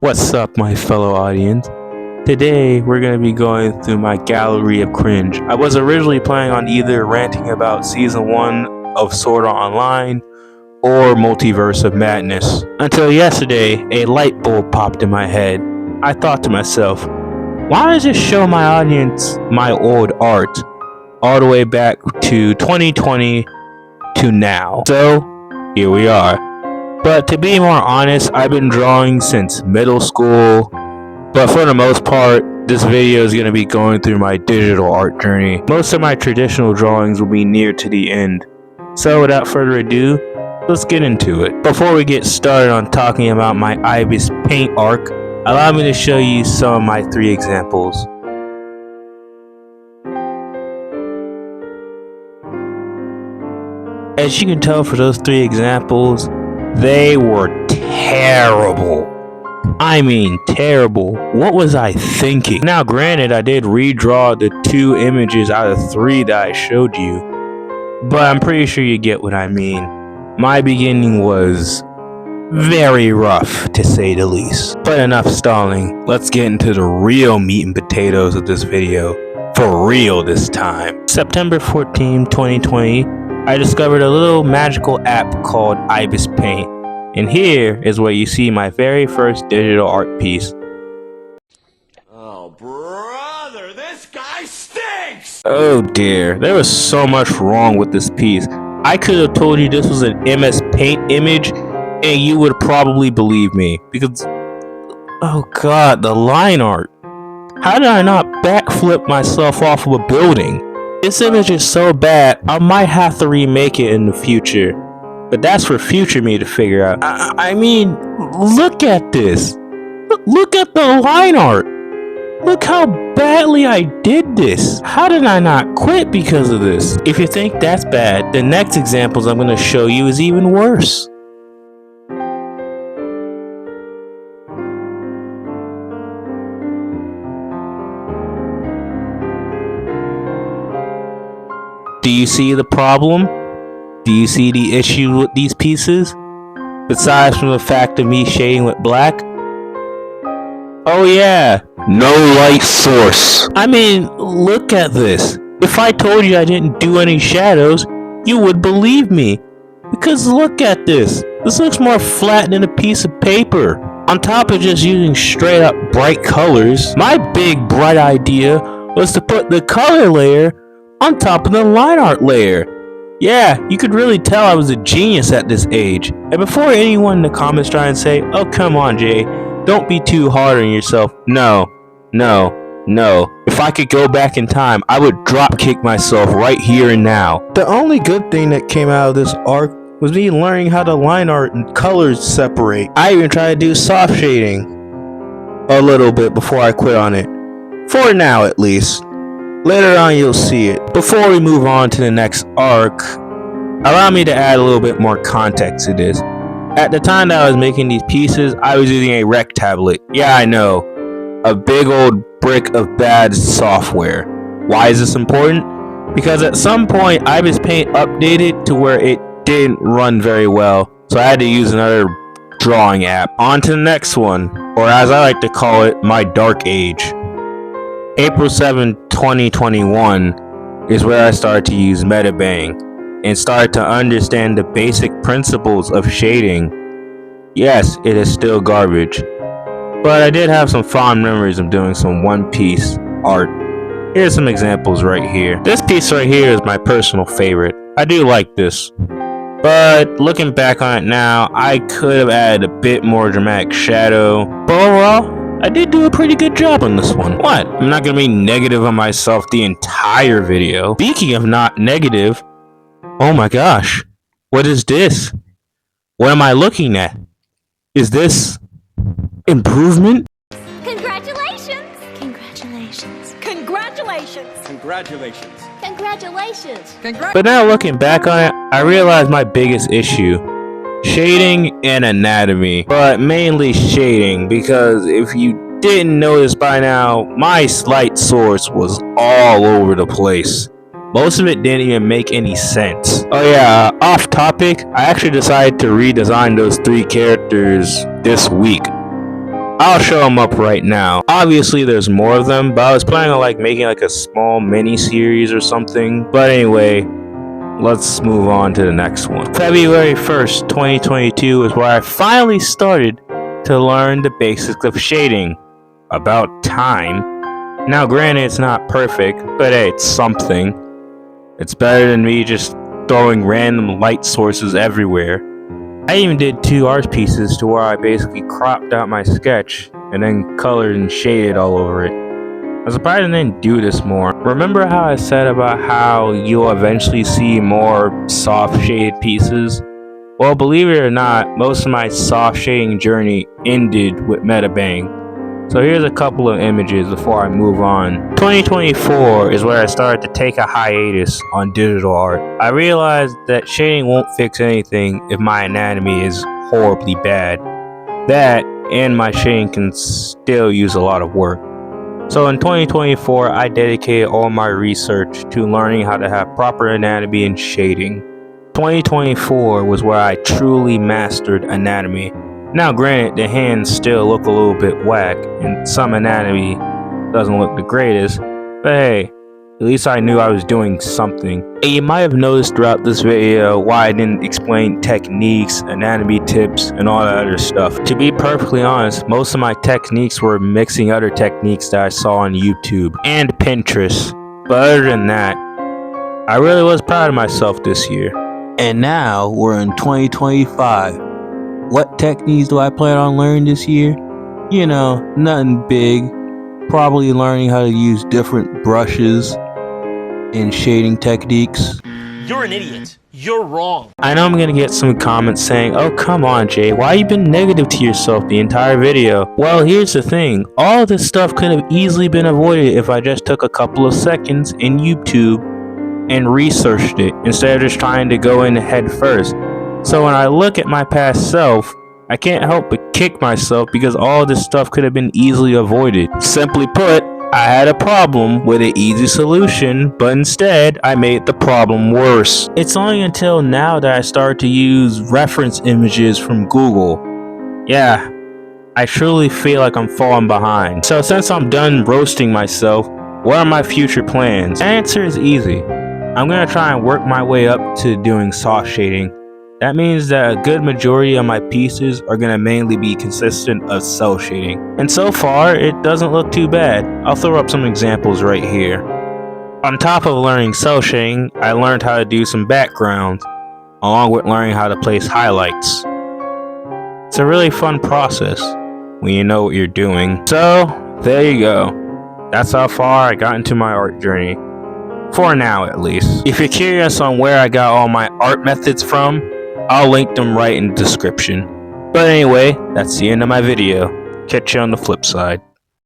What's up, my fellow audience? Today, we're going to be going through my gallery of cringe. I was originally planning on either ranting about Season 1 of Sword Art Online or Multiverse of Madness. Until yesterday, a light bulb popped in my head. I thought to myself, why don't I just show my audience my old art all the way back to 2020 to now? So, here we are. But to be more honest, I've been drawing since middle school, but for the most part, this video is going to be going through my digital art journey. Most of my traditional drawings will be near to the end. So without further ado, let's get into it. Before we get started on talking about my Ibis paint arc, allow me to show you some of my 3 examples. As you can tell for those 3 examples, they were terrible. I mean terrible. What was I thinking? Now granted, I did redraw the 2 images out of 3 that I showed you, but I'm pretty sure you get what I mean. My beginning was very rough, to say the least. But enough stalling. Let's get into the real meat and potatoes of this video. For real this time. September 14, 2020. I discovered a little magical app called Ibis Paint, and here is where you see my very first digital art piece. Oh, brother, this guy stinks! Oh dear, there was so much wrong with this piece. I could have told you this was an MS Paint image, and you would probably believe me, because, oh god, the line art. How did I not backflip myself off of a building? This image is so bad, I might have to remake it in the future. But that's for future me to figure out. I mean, look at this. Look at the line art. Look how badly I did this. How did I not quit because of this? If you think that's bad, the next examples I'm going to show you is even worse. Do you see the problem? Do you see the issue with these pieces? Besides from the fact of me shading with black? Oh yeah, no light source. I mean, look at this. If I told you I didn't do any shadows, you would believe me. Because look at this. This looks more flat than a piece of paper. On top of just using straight up bright colors, my big bright idea was to put the color layer on top of the line art layer. Yeah, you could really tell I was a genius at this age. And before anyone in the comments try and say, oh come on Jay, don't be too hard on yourself. No. If I could go back in time, I would drop kick myself right here and now. The only good thing that came out of this arc was me learning how the line art and colors separate. I even tried to do soft shading a little bit before I quit on it. For now at least. Later on you'll see it. Before we move on to the next arc, allow me to add a little bit more context to this. At the time that I was making these pieces, I was using a rec tablet. Yeah, I know. A big old brick of bad software. Why is this important? Because at some point, Ibis Paint updated to where it didn't run very well. So I had to use another drawing app. On to the next one, or as I like to call it, my dark age. April 7, 2021 is where I started to use Metabang and started to understand the basic principles of shading. Yes, it is still garbage, but I did have some fond memories of doing some One Piece art. Here's some examples right here. This piece right here is my personal favorite. I do like this, but looking back on it now, I could have added a bit more dramatic shadow, but overall, I did do a pretty good job on this one. What? I'm not gonna be negative on myself the entire video. Speaking of not negative, oh my gosh, what is this? What am I looking at? Is this improvement? Congratulations! Congratulations! Congratulations! Congratulations! Congratulations! But now looking back on it, I realized my biggest issue. Shading and anatomy, but mainly shading, because if you didn't notice by now, my light source was all over the place. Most of it didn't even make any sense. Oh yeah, off topic, I actually decided to redesign those 3 characters this week. I'll show them up right now. Obviously there's more of them, but I was planning on like making like a small mini series or something. But anyway, let's move on to the next one. February 1st, 2022 is where I finally started to learn the basics of shading. About time. Now granted it's not perfect, but hey, it's something. It's better than me just throwing random light sources everywhere. I even did 2 art pieces to where I basically cropped out my sketch and then colored and shaded all over it. I'm surprised I didn't do this more. Remember how I said about how you'll eventually see more soft shaded pieces? Well, believe it or not, most of my soft shading journey ended with Metabang. So here's a couple of images before I move on. 2024 is where I started to take a hiatus on digital art. I realized that shading won't fix anything if my anatomy is horribly bad. That and my shading can still use a lot of work. So in 2024, I dedicated all my research to learning how to have proper anatomy and shading. 2024 was where I truly mastered anatomy. Now granted, the hands still look a little bit whack, and some anatomy doesn't look the greatest, but hey, at least I knew I was doing something. And you might have noticed throughout this video why I didn't explain techniques, anatomy tips, and all that other stuff. To be perfectly honest, most of my techniques were mixing other techniques that I saw on YouTube and Pinterest. But other than that, I really was proud of myself this year. And now we're in 2025. What techniques do I plan on learning this year? You know, nothing big. Probably learning how to use different brushes and shading techniques. You're an idiot. You're wrong. I know I'm gonna get some comments saying, oh come on Jay, why you been negative to yourself the entire video? Well, here's the thing. All this stuff could have easily been avoided if I just took a couple of seconds in YouTube and researched it instead of just trying to go in head first. So when I look at my past self, I can't help but kick myself because all this stuff could have been easily avoided. Simply put, I had a problem with an easy solution, but instead I made the problem worse. It's only until now that I started to use reference images from Google. Yeah, I truly feel like I'm falling behind. So since I'm done roasting myself, what are my future plans? The answer is easy. I'm gonna try and work my way up to doing soft shading. That means that a good majority of my pieces are going to mainly be consistent of cell shading. And so far, it doesn't look too bad. I'll throw up some examples right here. On top of learning cell shading, I learned how to do some backgrounds, along with learning how to place highlights. It's a really fun process when you know what you're doing. So, there you go. That's how far I got into my art journey. For now, at least. If you're curious on where I got all my art methods from, I'll link them right in the description. But anyway, that's the end of my video. Catch you on the flip side.